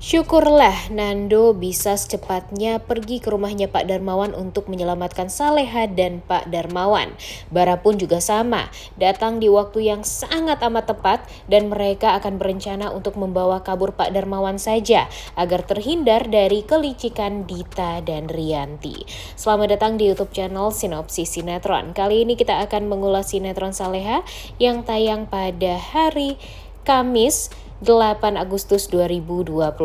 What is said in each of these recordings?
Syukurlah Nando bisa secepatnya pergi ke rumahnya Pak Darmawan untuk menyelamatkan Saleha dan Pak Darmawan. Bara pun juga sama, datang di waktu yang sangat amat tepat dan mereka akan berencana untuk membawa kabur Pak Darmawan saja agar terhindar dari kelicikan Dita dan Rianti. Selamat datang di YouTube channel Sinopsis Sinetron. Kali ini kita akan mengulas sinetron Saleha yang tayang pada hari Kamis 8 Agustus 2024.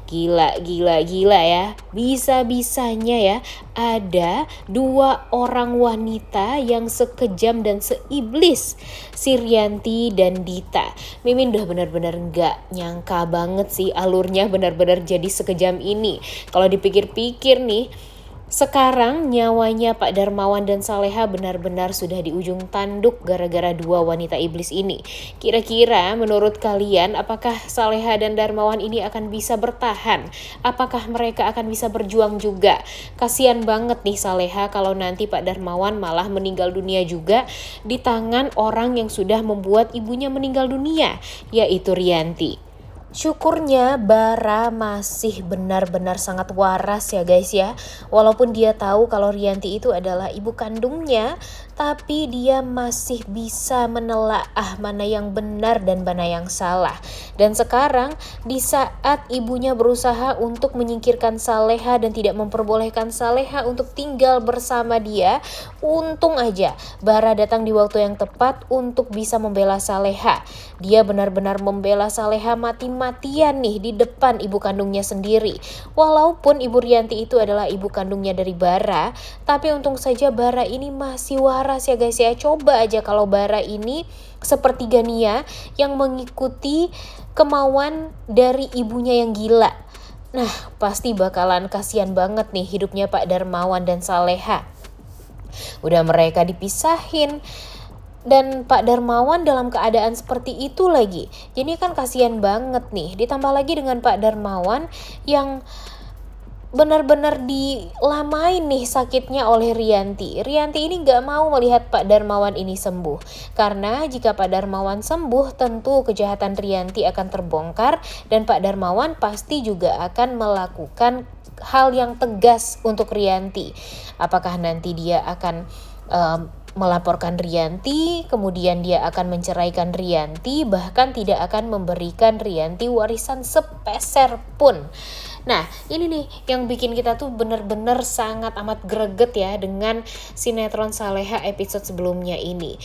Gila ya. Bisa-bisanya ya ada dua orang wanita yang sekejam dan seiblis, si Rianti dan Dita. Mimin udah benar-benar gak nyangka banget sih alurnya benar-benar jadi sekejam ini. Kalau dipikir-pikir nih, sekarang nyawanya Pak Darmawan dan Saleha benar-benar sudah di ujung tanduk gara-gara dua wanita iblis ini. Kira-kira menurut kalian apakah Saleha dan Darmawan ini akan bisa bertahan? Apakah mereka akan bisa berjuang juga? Kasian banget nih Saleha kalau nanti Pak Darmawan malah meninggal dunia juga di tangan orang yang sudah membuat ibunya meninggal dunia, yaitu Rianti. Syukurnya Bara masih benar-benar sangat waras ya guys ya. Walaupun dia tahu kalau Rianti itu adalah ibu kandungnya, tapi dia masih bisa menelaah mana yang benar dan mana yang salah. Dan sekarang di saat ibunya berusaha untuk menyingkirkan Saleha dan tidak memperbolehkan Saleha untuk tinggal bersama dia, untung aja Bara datang di waktu yang tepat untuk bisa membela Saleha. Dia benar-benar membela Saleha mati-matian nih di depan ibu kandungnya sendiri. Walaupun ibu Rianti itu adalah ibu kandungnya dari Bara, tapi untung saja Bara ini masih waras ya guys ya. Coba aja kalau Bara ini seperti Gania yang mengikuti kemauan dari ibunya yang gila. Nah, pasti bakalan kasihan banget nih hidupnya Pak Darmawan dan Saleha. Udah mereka dipisahin dan Pak Darmawan dalam keadaan seperti itu lagi. Jadi kan kasihan banget nih. Ditambah lagi dengan Pak Darmawan yang benar-benar dilamain nih sakitnya oleh Rianti. Rianti ini gak mau melihat Pak Darmawan ini sembuh. Karena jika Pak Darmawan sembuh, tentu kejahatan Rianti akan terbongkar dan Pak Darmawan pasti juga akan melakukan hal yang tegas untuk Rianti. Apakah nanti dia akan melaporkan Rianti, kemudian dia akan menceraikan Rianti, bahkan tidak akan memberikan Rianti warisan sepeser pun. Nah, ini nih yang bikin kita tuh bener-bener sangat amat greget ya dengan sinetron Saleha episode sebelumnya ini.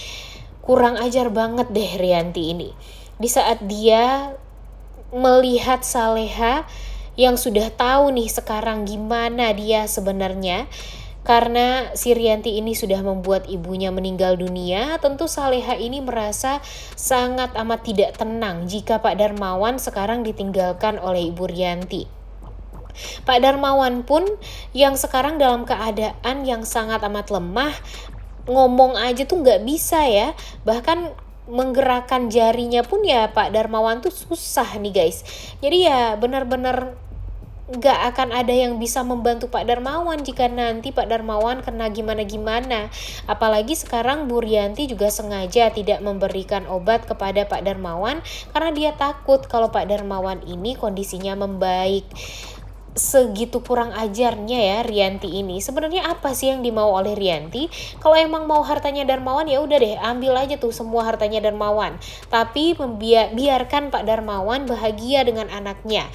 Kurang ajar banget deh Rianti ini. Di saat dia melihat Saleha yang sudah tahu nih sekarang gimana dia sebenarnya, karena si Rianti ini sudah membuat ibunya meninggal dunia, tentu Saleha ini merasa sangat amat tidak tenang jika Pak Darmawan sekarang ditinggalkan oleh Ibu Rianti. Pak Darmawan pun yang sekarang dalam keadaan yang sangat amat lemah, ngomong aja tuh gak bisa ya, bahkan menggerakkan jarinya pun ya Pak Darmawan tuh susah nih guys. Jadi ya benar-benar gak akan ada yang bisa membantu Pak Darmawan jika nanti Pak Darmawan kena gimana-gimana. Apalagi sekarang Bu Rianti juga sengaja tidak memberikan obat kepada Pak Darmawan karena dia takut kalau Pak Darmawan ini kondisinya membaik. Segitu kurang ajarnya ya Rianti ini. Sebenarnya apa sih yang dimau oleh Rianti? Kalau emang mau hartanya Darmawan ya udah deh, ambil aja tuh semua hartanya Darmawan. Tapi biarkan Pak Darmawan bahagia dengan anaknya,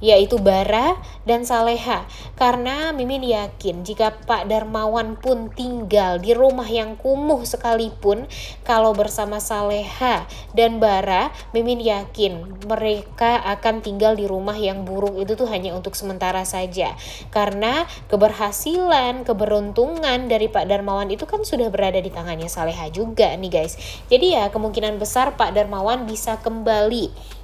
yaitu Bara dan Saleha. Karena Mimin yakin jika Pak Darmawan pun tinggal di rumah yang kumuh sekalipun, kalau bersama Saleha dan Bara, Mimin yakin mereka akan tinggal di rumah yang buruk itu tuh hanya untuk sementara saja. Karena keberhasilan, keberuntungan dari Pak Darmawan itu kan sudah berada di tangannya Saleha juga nih guys. Jadi ya kemungkinan besar Pak Darmawan bisa kembali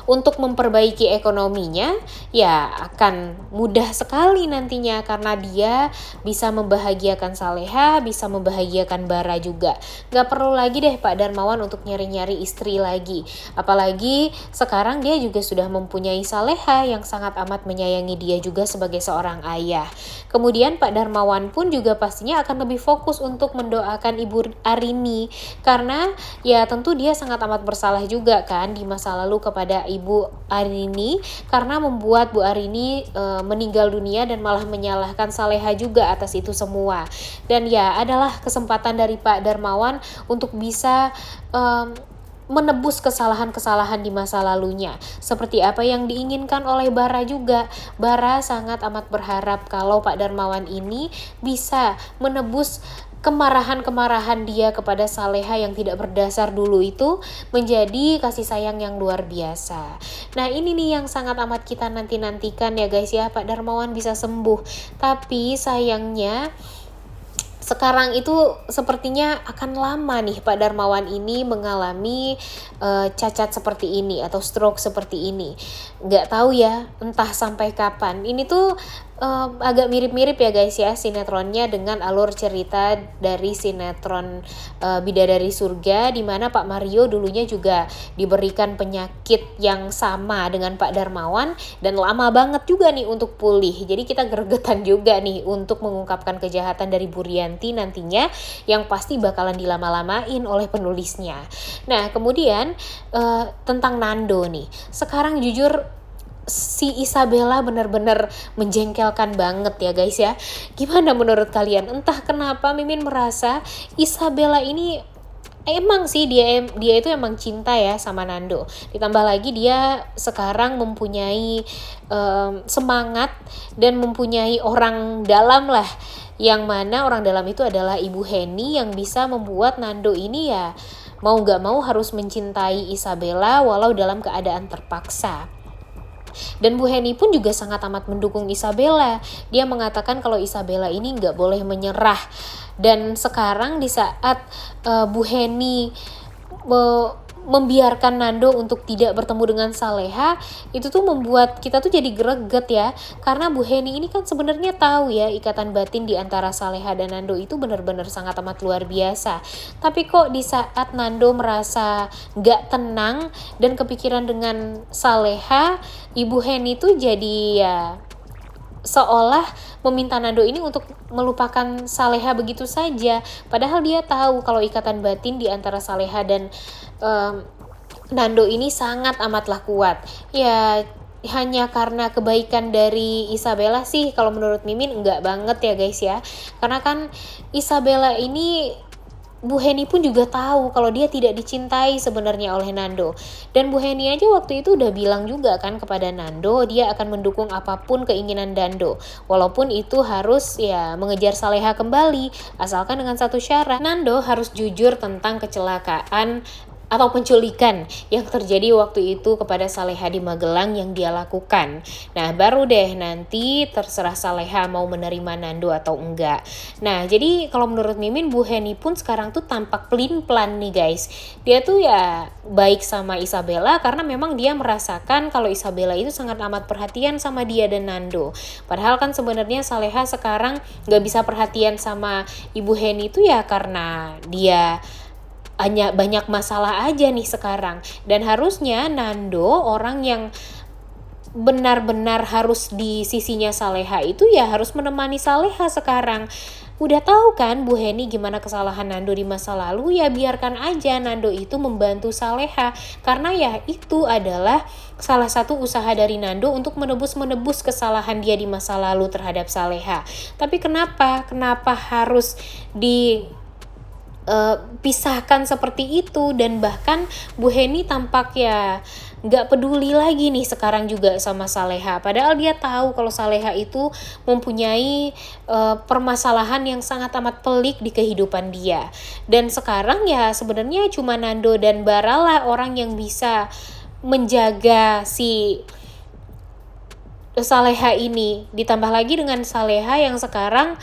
untuk memperbaiki ekonominya, ya akan mudah sekali nantinya karena dia bisa membahagiakan Saleha, bisa membahagiakan Bara juga. Gak perlu lagi deh Pak Darmawan untuk nyari-nyari istri lagi. Apalagi sekarang dia juga sudah mempunyai Saleha yang sangat amat menyayangi dia juga sebagai seorang ayah. Kemudian Pak Darmawan pun juga pastinya akan lebih fokus untuk mendoakan Ibu Arini karena ya tentu dia sangat amat bersalah juga kan di masa lalu kepada ya Ibu Arini, karena membuat Bu Arini meninggal dunia dan malah menyalahkan Saleha juga atas itu semua. Dan ya adalah kesempatan dari Pak Darmawan untuk bisa menebus kesalahan-kesalahan di masa lalunya. Seperti apa yang diinginkan oleh Bara juga. Bara sangat amat berharap kalau Pak Darmawan ini bisa menebus kemarahan-kemarahan dia kepada Saleha yang tidak berdasar dulu itu menjadi kasih sayang yang luar biasa. Nah ini nih yang sangat amat kita nanti-nantikan ya guys ya, Pak Darmawan bisa sembuh. Tapi sayangnya sekarang itu sepertinya akan lama nih Pak Darmawan ini mengalami cacat seperti ini atau stroke seperti ini. Nggak tahu ya, entah sampai kapan. Ini tuh agak mirip-mirip ya guys ya sinetronnya dengan alur cerita dari sinetron Bidadari Surga, di mana Pak Mario dulunya juga diberikan penyakit yang sama dengan Pak Darmawan dan lama banget juga nih untuk pulih. Jadi kita gregetan juga nih untuk mengungkapkan kejahatan dari Bu Rianti nantinya yang pasti bakalan dilama-lamain oleh penulisnya. Nah kemudian tentang Nando nih, sekarang jujur si Isabella benar-benar menjengkelkan banget ya guys ya. Gimana menurut kalian? Entah kenapa Mimin merasa Isabella ini emang sih dia itu emang cinta ya sama Nando. Ditambah lagi dia sekarang mempunyai semangat dan mempunyai orang dalam lah, yang mana orang dalam itu adalah Ibu Heni yang bisa membuat Nando ini ya mau gak mau harus mencintai Isabella walau dalam keadaan terpaksa. Dan Bu Heni pun juga sangat amat mendukung Isabella. Dia mengatakan kalau Isabella ini nggak boleh menyerah. Dan sekarang di saat Bu Heni membiarkan Nando untuk tidak bertemu dengan Saleha, itu tuh membuat kita tuh jadi greget ya, karena Bu Heni ini kan sebenarnya tahu ya ikatan batin di antara Saleha dan Nando itu benar-benar sangat amat luar biasa. Tapi kok di saat Nando merasa gak tenang dan kepikiran dengan Saleha, Ibu Heni tuh jadi ya seolah meminta Nando ini untuk melupakan Saleha begitu saja, padahal dia tahu kalau ikatan batin di antara Saleha dan Nando ini sangat amatlah kuat. Ya hanya karena kebaikan dari Isabella sih kalau menurut Mimin enggak banget ya guys ya, karena kan Isabella ini Bu Heni pun juga tahu kalau dia tidak dicintai sebenarnya oleh Nando. Dan Bu Heni aja waktu itu udah bilang juga kan kepada Nando, dia akan mendukung apapun keinginan Nando. Walaupun itu harus ya mengejar Saleha kembali, asalkan dengan satu syarat. Nando harus jujur tentang kecelakaan atau penculikan yang terjadi waktu itu kepada Saleha di Magelang yang dia lakukan. Nah baru deh nanti terserah Saleha mau menerima Nando atau enggak. Nah jadi kalau menurut Mimin, Bu Heni pun sekarang tuh tampak pelin-pelan nih guys. Dia tuh ya baik sama Isabella karena memang dia merasakan kalau Isabella itu sangat amat perhatian sama dia dan Nando. Padahal kan sebenarnya Saleha sekarang gak bisa perhatian sama Ibu Heni itu ya karena dia hanya banyak masalah aja nih sekarang. Dan harusnya Nando, orang yang benar-benar harus di sisinya Saleha itu ya harus menemani Saleha sekarang. Udah tahu kan Bu Heni gimana kesalahan Nando di masa lalu, ya biarkan aja Nando itu membantu Saleha, karena ya itu adalah salah satu usaha dari Nando untuk menebus kesalahan dia di masa lalu terhadap Saleha. Tapi kenapa harus pisahkan seperti itu? Dan bahkan Bu Heni tampak ya gak peduli lagi nih sekarang juga sama Saleha, padahal dia tahu kalau Saleha itu mempunyai permasalahan yang sangat amat pelik di kehidupan dia. Dan sekarang ya sebenarnya cuma Nando dan Bara lah orang yang bisa menjaga si Saleha ini. Ditambah lagi dengan Saleha yang sekarang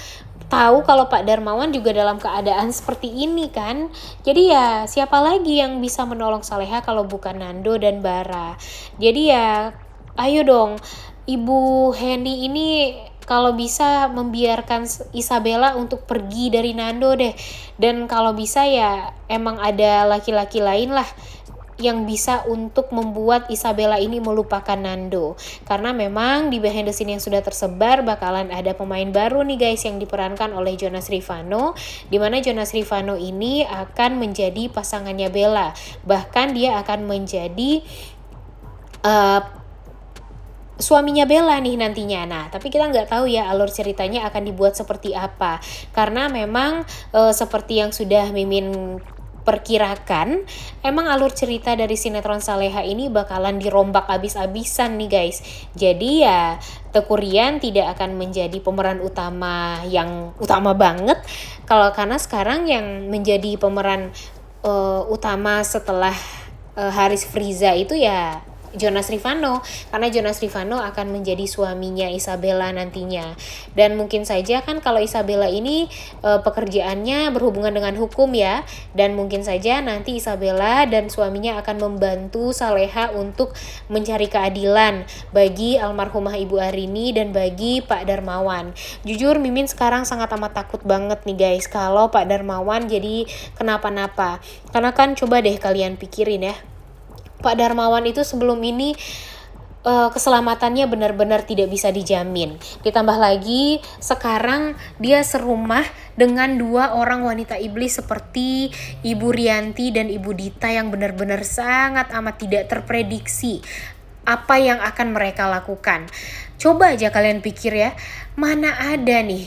tahu kalau Pak Darmawan juga dalam keadaan seperti ini kan. Jadi ya siapa lagi yang bisa menolong Saleha kalau bukan Nando dan Bara. Jadi ya ayo dong Ibu Heni ini kalau bisa membiarkan Isabella untuk pergi dari Nando deh. Dan kalau bisa ya emang ada laki-laki lain lah yang bisa untuk membuat Isabella ini melupakan Nando. Karena memang di behind the scene yang sudah tersebar bakalan ada pemain baru nih guys yang diperankan oleh Jonas Rivano, dimana Jonas Rivano ini akan menjadi pasangannya Bella. Bahkan dia akan menjadi uh, suaminya Bella nih nantinya. Nah, tapi kita nggak tahu ya alur ceritanya akan dibuat seperti apa. Karena memang seperti yang sudah Mimin perkirakan, emang alur cerita dari sinetron Saleha ini bakalan dirombak abis-abisan nih guys. Jadi ya Teuku Ryan tidak akan menjadi pemeran utama yang utama banget. Karena sekarang yang menjadi pemeran utama setelah Haris Friza itu ya Jonas Rivanno, karena Jonas Rivanno akan menjadi suaminya Isabella nantinya. Dan mungkin saja kan kalau Isabella ini pekerjaannya berhubungan dengan hukum ya, dan mungkin saja nanti Isabella dan suaminya akan membantu Saleha untuk mencari keadilan bagi almarhumah Ibu Arini dan bagi Pak Darmawan. Jujur Mimin sekarang sangat amat takut banget nih guys kalau Pak Darmawan jadi kenapa-napa. Karena kan coba deh kalian pikirin ya, Pak Darmawan itu sebelum ini keselamatannya benar-benar tidak bisa dijamin. Ditambah lagi sekarang dia serumah dengan 2 orang wanita iblis seperti Ibu Rianti dan Ibu Dita yang benar-benar sangat amat tidak terprediksi apa yang akan mereka lakukan. Coba aja kalian pikir ya, mana ada nih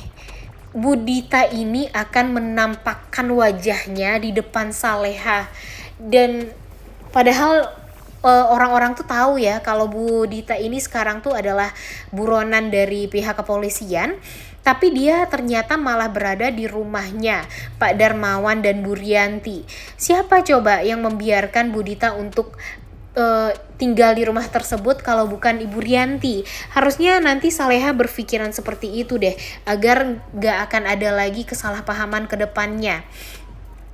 Bu Dita ini akan menampakkan wajahnya di depan Saleha, dan padahal orang-orang tuh tahu ya kalau Bu Dita ini sekarang tuh adalah buronan dari pihak kepolisian, tapi dia ternyata malah berada di rumahnya Pak Darmawan dan Bu Rianti. Siapa coba yang membiarkan Bu Dita untuk tinggal di rumah tersebut kalau bukan Ibu Rianti? Harusnya nanti Saleha berpikiran seperti itu deh, agar gak akan ada lagi kesalahpahaman ke depannya.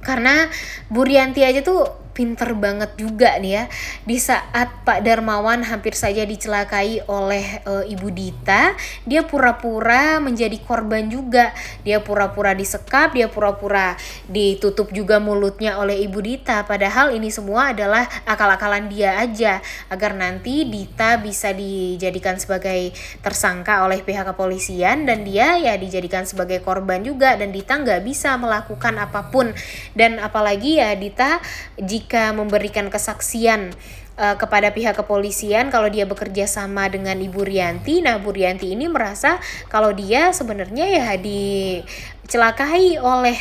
Karena Bu Rianti aja tuh pinter banget juga nih ya. Di saat Pak Darmawan hampir saja dicelakai oleh Ibu Dita, dia pura-pura menjadi korban juga. Dia pura-pura disekap, dia pura-pura ditutup juga mulutnya oleh Ibu Dita. Padahal ini semua adalah akal-akalan dia aja, agar nanti Dita bisa dijadikan sebagai tersangka oleh pihak kepolisian dan dia ya dijadikan sebagai korban juga, dan Dita nggak bisa melakukan apapun. Dan apalagi ya Dita jika memberikan kesaksian kepada pihak kepolisian kalau dia bekerja sama dengan Ibu Rianti. Nah, Bu Rianti ini merasa kalau dia sebenarnya ya dicelakai oleh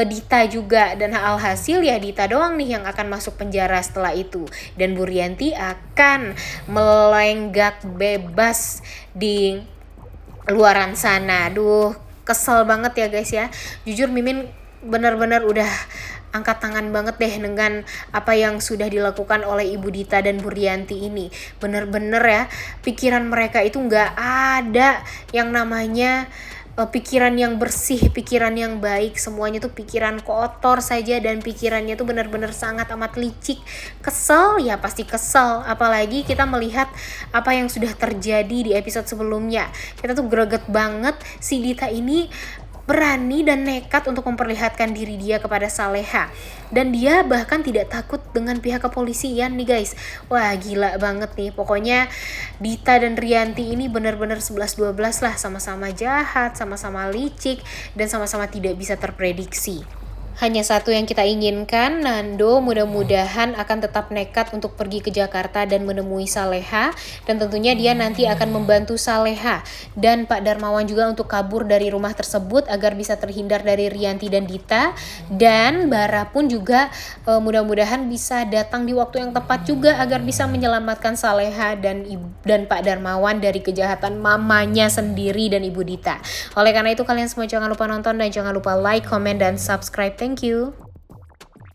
Dita juga, dan alhasil ya Dita doang nih yang akan masuk penjara setelah itu, dan Bu Rianti akan melenggak bebas di luaran sana. Aduh, kesel banget ya guys ya. Jujur Mimin benar-benar udah angkat tangan banget deh dengan apa yang sudah dilakukan oleh Ibu Dita dan Bu Rianti ini. Bener-bener ya, pikiran mereka itu gak ada yang namanya pikiran yang bersih, pikiran yang baik. Semuanya tuh pikiran kotor saja, dan pikirannya tuh benar-benar sangat amat licik. Kesel ya pasti kesel, apalagi kita melihat apa yang sudah terjadi di episode sebelumnya. Kita tuh greget banget si Dita ini berani dan nekat untuk memperlihatkan diri dia kepada Saleha, dan dia bahkan tidak takut dengan pihak kepolisian nih guys. Wah gila banget nih, pokoknya Dita dan Rianti ini benar-benar 11-12 lah, sama-sama jahat, sama-sama licik, dan sama-sama tidak bisa terprediksi. Hanya satu yang kita inginkan, Nando mudah-mudahan akan tetap nekat untuk pergi ke Jakarta dan menemui Saleha, dan tentunya dia nanti akan membantu Saleha dan Pak Darmawan juga untuk kabur dari rumah tersebut agar bisa terhindar dari Rianti dan Dita. Dan Bara pun juga mudah-mudahan bisa datang di waktu yang tepat juga agar bisa menyelamatkan Saleha dan Pak Darmawan dari kejahatan mamanya sendiri dan Ibu Dita. Oleh karena itu kalian semua jangan lupa nonton dan jangan lupa like, comment, dan subscribe. Thank you.